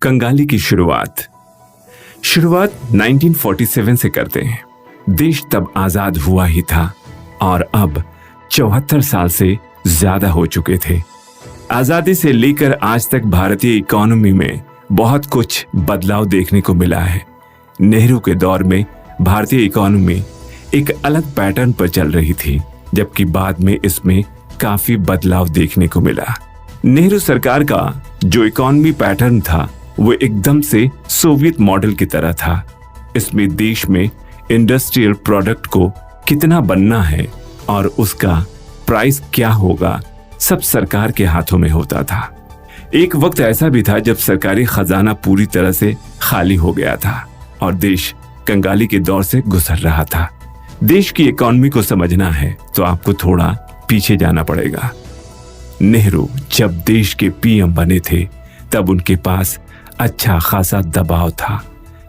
कंगाली की शुरुआत 1947 से करते हैं। देश तब आजाद हुआ ही था और अब 74 साल से ज्यादा हो चुके थे। आजादी से लेकर आज तक भारतीय इकोनॉमी में बहुत कुछ बदलाव देखने को मिला है। नेहरू के दौर में भारतीय इकोनॉमी एक अलग पैटर्न पर चल रही थी, जबकि बाद में इसमें काफी बदलाव देखने को मिला। नेहरू सरकार का जो इकोनॉमी पैटर्न था वो एकदम से सोवियत मॉडल की तरह था। इसमें देश में इंडस्ट्रियल प्रोडक्ट को कितना बनना है और उसका प्राइस क्या होगा, सब सरकार के हाथों में होता था। एक वक्त ऐसा भी था जब सरकारी खजाना पूरी तरह से खाली हो गया था और देश कंगाली के दौर से गुजर रहा था। देश की इकोनॉमी को समझना है तो आपको थोड़ा पीछे जाना पड़ेगा। नेहरू जब देश के पीएम बने थे तब उनके पास अच्छा खासा दबाव था,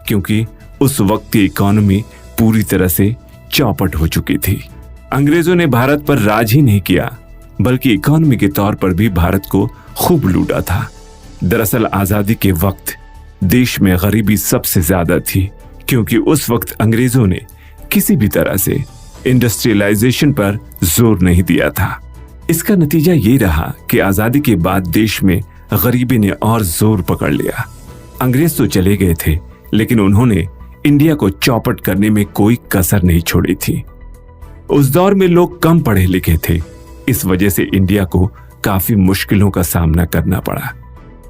क्योंकि उस वक्त की इकोनॉमी पूरी तरह से चौपट हो चुकी थी। अंग्रेजों ने भारत पर राज ही नहीं किया, बल्कि इकोनॉमी के तौर पर भी भारत को खूब लूटा था। दरअसल आजादी के वक्त देश में गरीबी सबसे ज्यादा थी, क्योंकि उस वक्त अंग्रेजों ने किसी भी तरह से इंडस्ट्रियलाइजेशन पर जोर नहीं दिया था। इसका नतीजा ये रहा कि आजादी के बाद देश में गरीबी ने और जोर पकड़ लिया। अंग्रेज तो चले गए थे, लेकिन उन्होंने इंडिया को चौपट करने में कोई कसर नहीं छोड़ी थी। उस दौर में लोग कम पढ़े लिखे थे, इस वजह से इंडिया को काफी मुश्किलों का सामना करना पड़ा।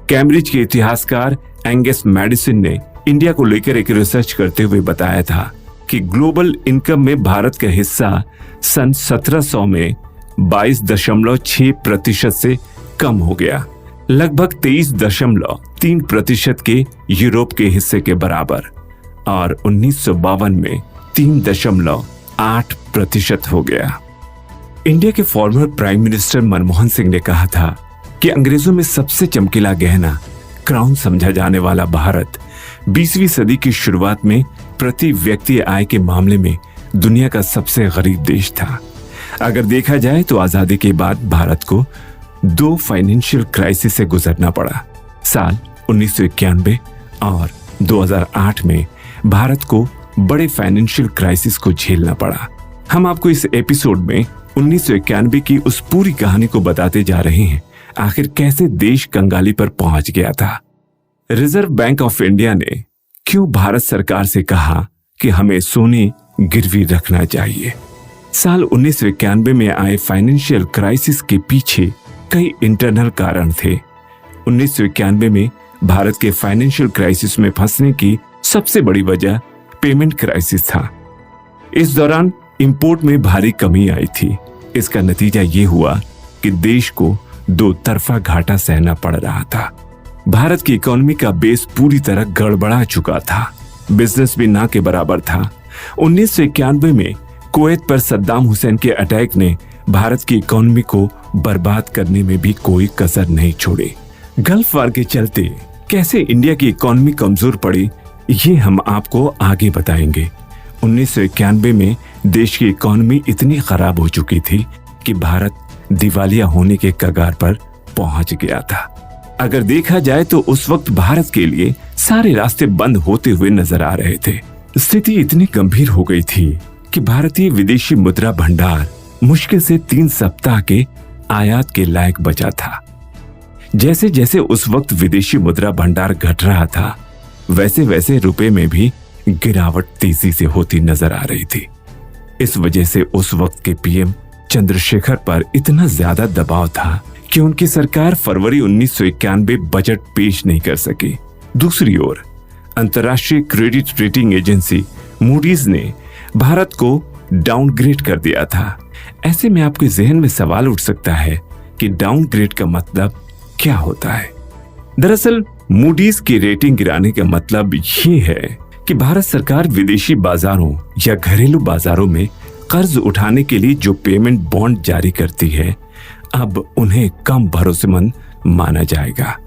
कैम्ब्रिज के इतिहासकार एंगस मैडिसन ने इंडिया को लेकर एक रिसर्च करते हुए बताया था कि ग्लोबल इनकम में भारत का हिस्सा सन 1700 में 22.6% से कम हो गया, लगभग 23.3% के यूरोप के हिस्से के बराबर, और 1952 में 3.8% हो गया। इंडिया के former prime minister Manmohan Singh ने कहा था कि अंग्रेजों में सबसे चमकीला गहना क्राउन समझा जाने वाला भारत 20वीं सदी की शुरुआत में प्रति व्यक्ति आय के मामले में दुनिया का सबसे गरीब देश था। अगर देखा जाए तो आजादी के बाद भारत को 2 फाइनेंशियल क्राइसिस से गुजरना पड़ा। साल 1991 और 2008 में भारत को बड़े फाइनेंशियल क्राइसिस को झेलना पड़ा। हम आपको इस एपिसोड में 1991 की उस पूरी कहानी को बताते जा रहे हैं, आखिर कैसे देश कंगाली पर पहुंच गया था। रिजर्व बैंक ऑफ इंडिया ने क्यों भारत सरकार से कहा कि हमें सोने गिरवी रखना चाहिए। साल 1991 में आए फाइनेंशियल क्राइसिस के पीछे कई इंटरनल कारण थे। 1991 में भारत के फाइनेंशियल क्राइसिस में फंसने की सबसे बड़ी वजह पेमेंट क्राइसिस था। इस दौरान इंपोर्ट में भारी कमी आई थी। इसका नतीजा ये हुआ कि देश को 2 तरफा घाटा सहना पड़ रहा था। भारत की इकोनॉमी का बेस पूरी तरह गड़बड़ा चुका था, बिजनेस भी ना के बराबर था। 1991 में कुवैत पर सद्दाम हुसैन के अटैक ने भारत की इकोनॉमी को बर्बाद करने में भी कोई कसर नहीं छोड़ी। गल्फ वार के चलते कैसे इंडिया की इकोनॉमी कमजोर पड़ी, ये हम आपको आगे बताएंगे। 1991 में देश की इकोनॉमी इतनी खराब हो चुकी थी कि भारत दिवालिया होने के कगार पर पहुंच गया था। अगर देखा जाए तो उस वक्त भारत के लिए सारे रास्ते बंद होते हुए नजर आ रहे थे। स्थिति इतनी गंभीर हो गई थी कि भारतीय विदेशी मुद्रा भंडार मुश्किल से 3 सप्ताह के आयात के लायक बचा था। जैसे जैसे उस वक्त विदेशी मुद्रा भंडार घट रहा था, वैसे वैसे रुपए में भी गिरावट तेजी से होती नजर आ रही थी। इस वजह से उस वक्त के पीएम चंद्रशेखर पर इतना ज्यादा दबाव था कि उनकी सरकार फरवरी 1991 बजट पेश नहीं कर सकी। दूसरी ओर अंतर्राष्ट्रीय क्रेडिट रेटिंग एजेंसी मूडीज ने भारत को डाउनग्रेड कर दिया था। ऐसे में आपके जहन में सवाल उठ सकता है कि डाउनग्रेड का मतलब क्या होता है। दरअसल मूडीज की रेटिंग गिराने का मतलब ये है कि भारत सरकार विदेशी बाजारों या घरेलू बाजारों में कर्ज उठाने के लिए जो पेमेंट बॉन्ड जारी करती है, अब उन्हें कम भरोसेमंद माना जाएगा।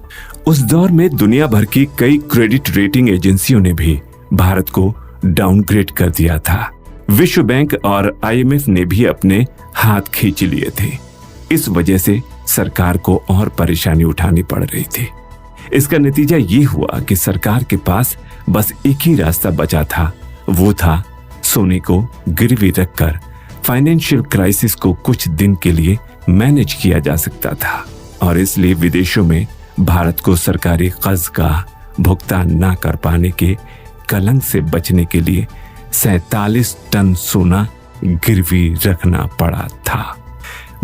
उस दौर में दुनिया भर की कई क्रेडिट रेटिंग एजेंसियों ने भी भारत को डाउनग्रेड कर दिया था। विश्व बैंक और आईएमएफ ने भी अपने हाथ खींच लिए थे। इस वजह से सरकार को और परेशानी उठानी पड़ रही थी। इसका नतीजा ये हुआ कि सरकार के पास बस एक ही रास्ता बचा था, वो था सोने को गिरवी रखकर फाइनेंशियल क्राइसिस को कुछ दिन के लिए मैनेज किया जा सकता था। और इसलिए विदेशों में भारत को सरकारी कर्ज का भुगतान न कर पाने के कलंक से बचने के लिए 47 टन सोना गिरवी रखना पड़ा था।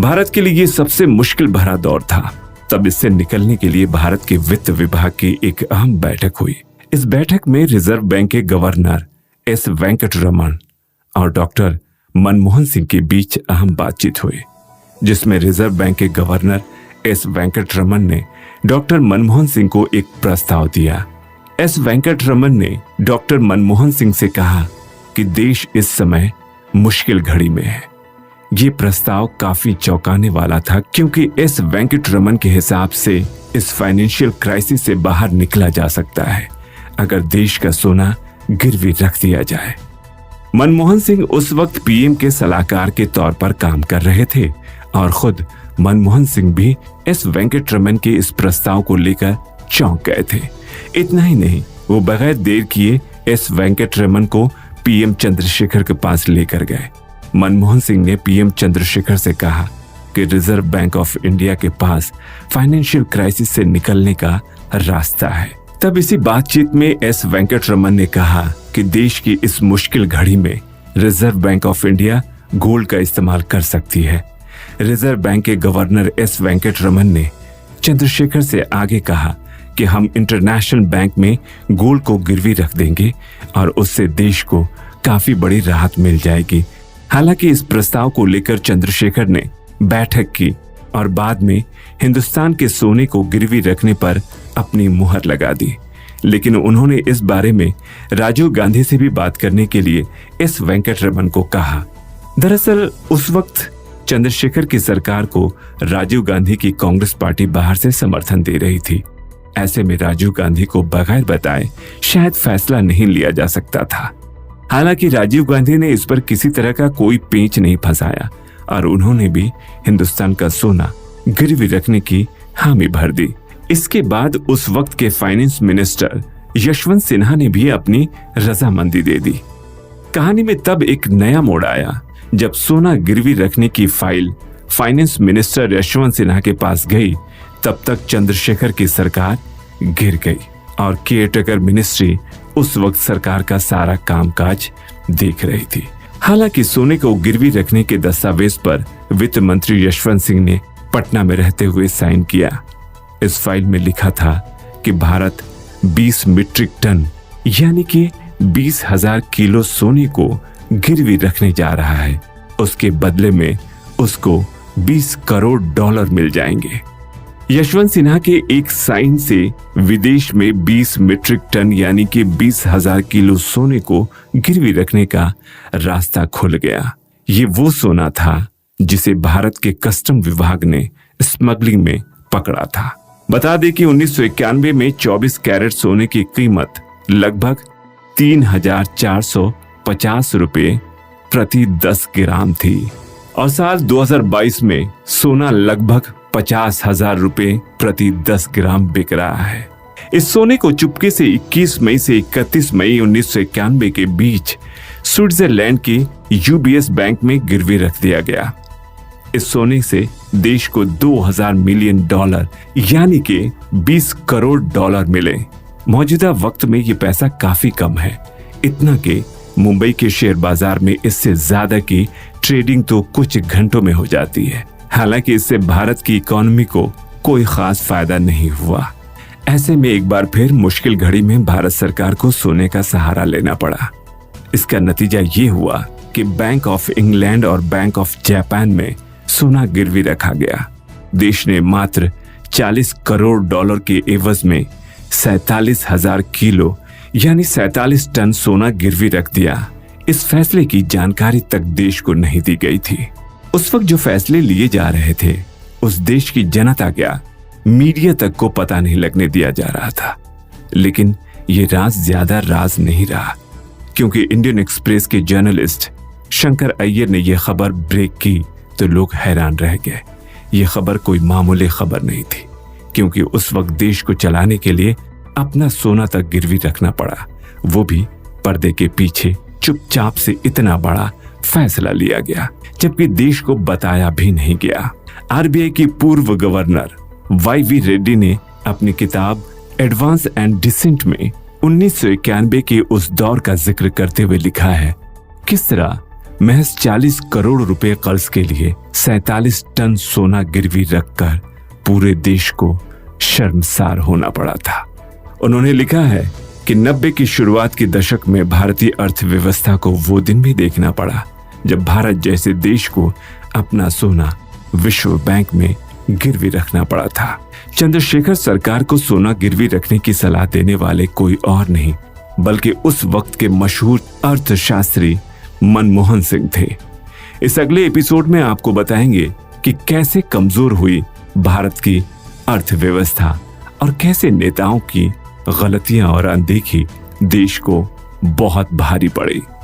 भारत के लिए ये सबसे मुश्किल भरा दौर था। तब इससे निकलने के लिए भारत के वित्त विभाग की एक अहम बैठक हुई। इस बैठक में रिजर्व बैंक के गवर्नर एस वेंकटरमण और डॉक्टर मनमोहन सिंह के बीच अहम बातचीत हुई, जिसमें रिजर्व बैंक के गवर्नर एस वेंकटरमण ने डॉक्टर मनमोहन सिंह को एक प्रस्ताव दिया। एस वेंकटरमण ने डॉक्टर मनमोहन सिंह से कहा कि देश इस समय मुश्किल घड़ी में है। ये प्रस्ताव काफी चौंकाने वाला था, क्योंकि एस वेंकटरमण के हिसाब से इस फाइनेंशियल क्राइसिस से बाहर निकला जा सकता है अगर देश का सोना गिरवी रख दिया जाए। मनमोहन सिंह उस वक्त पीएम के सलाहकार के तौर पर काम कर रहे थे और खुद मनमोहन सिंह भी एस वेंकटरमण के इस प्रस्ताव को लेकर चौंक गए थे। इतना ही नहीं, वो बगैर देर किए एस वेंकटरमण को पीएम चंद्रशेखर के पास लेकर गए। मनमोहन सिंह ने पीएम चंद्रशेखर से कहा कि रिजर्व बैंक ऑफ इंडिया के पास फाइनेंशियल क्राइसिस से निकलने का रास्ता है। तब इसी बातचीत में एस वेंकटरमण ने कहा कि देश की इस मुश्किल घड़ी में reserve bank of India gold का इस्तेमाल कर सकती है। रिजर्व बैंक के गवर्नर एस वेंकटरमण ने चंद्रशेखर से आगे कहा कि हम इंटरनेशनल बैंक में गोल्ड को गिरवी रख देंगे और उससे देश को काफी बड़ी राहत मिल जाएगी। हालांकि इस प्रस्ताव को लेकर चंद्रशेखर ने बैठक की और बाद में हिंदुस्तान के सोने को गिरवी रखने पर अपनी मुहर लगा दी, लेकिन उन्होंने इस बारे में राजीव गांधी से भी बात करने के लिए एस वेंकटरमण को कहा। दरअसल उस वक्त चंद्रशेखर की सरकार को राजीव गांधी की कांग्रेस पार्टी बाहर से समर्थन दे रही थी। ऐसे में राजीव गांधी को बगैर बताए शायद फैसला नहीं लिया जा सकता था। हालांकि राजीव गांधी ने इस पर किसी तरह का कोई पेंच नहीं फंसाया और उन्होंने भी हिंदुस्तान का सोना गिरवी रखने की हामी भर दी। इसके बाद उस वक्त के फाइनेंस मिनिस्टर यशवंत सिन्हा ने भी अपनी रजामंदी दे दी। कहानी में तब एक नया मोड़ आया जब सोना गिरवी रखने की file finance minister Yashwant Sinha के पास गई। तब तक चंद्रशेखर की सरकार गिर गई और केयरटेकर मिनिस्ट्री उस वक्त सरकार का सारा कामकाज देख रही थी। हालांकि सोने को गिरवी रखने के दस्तावेज पर वित्त मंत्री यशवंत सिंह ने पटना में रहते हुए साइन किया। इस फाइल में लिखा था कि भारत 20 मीट्रिक टन यानी कि 20,000 किलो सोने को गिरवी रखने जा रहा है। उसके बदले में उसको 20 करोड़ डॉलर मिल जाएंगे। यशवंत सिन्हा के एक साइन से विदेश में 20 मीट्रिक टन यानी कि 20,000 किलो सोने को गिरवी रखने का रास्ता खुल गया। ये वो सोना था जिसे भारत के कस्टम विभाग ने स्मगलिंग में पकड़ा था। बता दें कि 1991 में 24 कैरेट सोने की कीमत लगभग 3,450 रुपए प्रति 10 ग्राम थी और साल 2022 में सोना लगभग 50,000 रुपए प्रति 10 ग्राम बिक रहा है। इस सोने को चुपके से 21 मई से 31 मई 1991 के बीच स्विट्जरलैंड के यूबीएस बैंक में गिरवी रख दिया गया। इस सोने से देश को 2000 मिलियन डॉलर यानी कि 20 करोड़ डॉलर मिले। मौजूदा वक्त में ये पैसा काफी कम है, इतना कि मुंबई के शेयर बाजार में इससे ज्यादा की ट्रेडिंग तो कुछ घंटों में हो जाती है। हालांकि इससे भारत की इकोनॉमी को कोई खास फायदा नहीं हुआ। ऐसे में एक बार फिर मुश्किल घड़ी में भारत सरकार को सोने का सहारा लेना पड़ा। इसका नतीजा ये हुआ कि बैंक ऑफ इंग्लैंड और बैंक ऑफ जापान में सोना गिरवी रखा गया। देश ने मात्र 40 करोड़ डॉलर के एवज में 47,000 किलो यानी 47 टन सोना गिरवी रख दिया। इस फैसले की जानकारी तक देश को नहीं दी गई थी। उस वक्त जो फैसले लिए जा रहे थे उस देश की जनता क्या मीडिया तक को पता नहीं लगने दिया जा रहा था। लेकिन ये राज ज्यादा राज नहीं रहा, क्योंकि इंडियन एक्सप्रेस के जर्नलिस्ट शंकर अय्यर ने यह खबर ब्रेक की तो लोग हैरान रह गए। ये खबर कोई मामूली खबर नहीं थी, क्योंकि उस वक्त देश को चलाने के लिए अपना सोना तक गिरवी रखना पड़ा, वो भी पर्दे के पीछे। चुपचाप से इतना बड़ा फैसला लिया गया, जबकि देश को बताया भी नहीं गया। आरबीआई की पूर्व गवर्नर वाईवी रेड्डी ने अपनी किताब एडवांस एंड डिसेंट में 1991 के उस दौर का जिक्र करते हुए लिखा है, किस तरह महज 40 करोड़ रुपए कर्ज के लिए 47 टन सोना गिरवी रखकर पूरे देश को शर्मसार होना पड़ा था। उन्होंने लिखा है कि 90 की शुरुआत के दशक में भारतीय अर्थव्यवस्था को वो दिन भी देखना पड़ा जब भारत जैसे देश को अपना सोना विश्व बैंक में गिरवी रखना पड़ा था। चंद्रशेखर सरकार को सोना गिरवी रखने की सलाह देने वाले कोई और नहीं बल्कि उस वक्त के मशहूर अर्थशास्त्री मनमोहन सिंह थे। इस अगले एपिसोड में आपको बताएंगे कि कैसे कमजोर हुई भारत की अर्थव्यवस्था और कैसे नेताओं की गलतियां और अनदेखी देश को बहुत भारी पड़ी।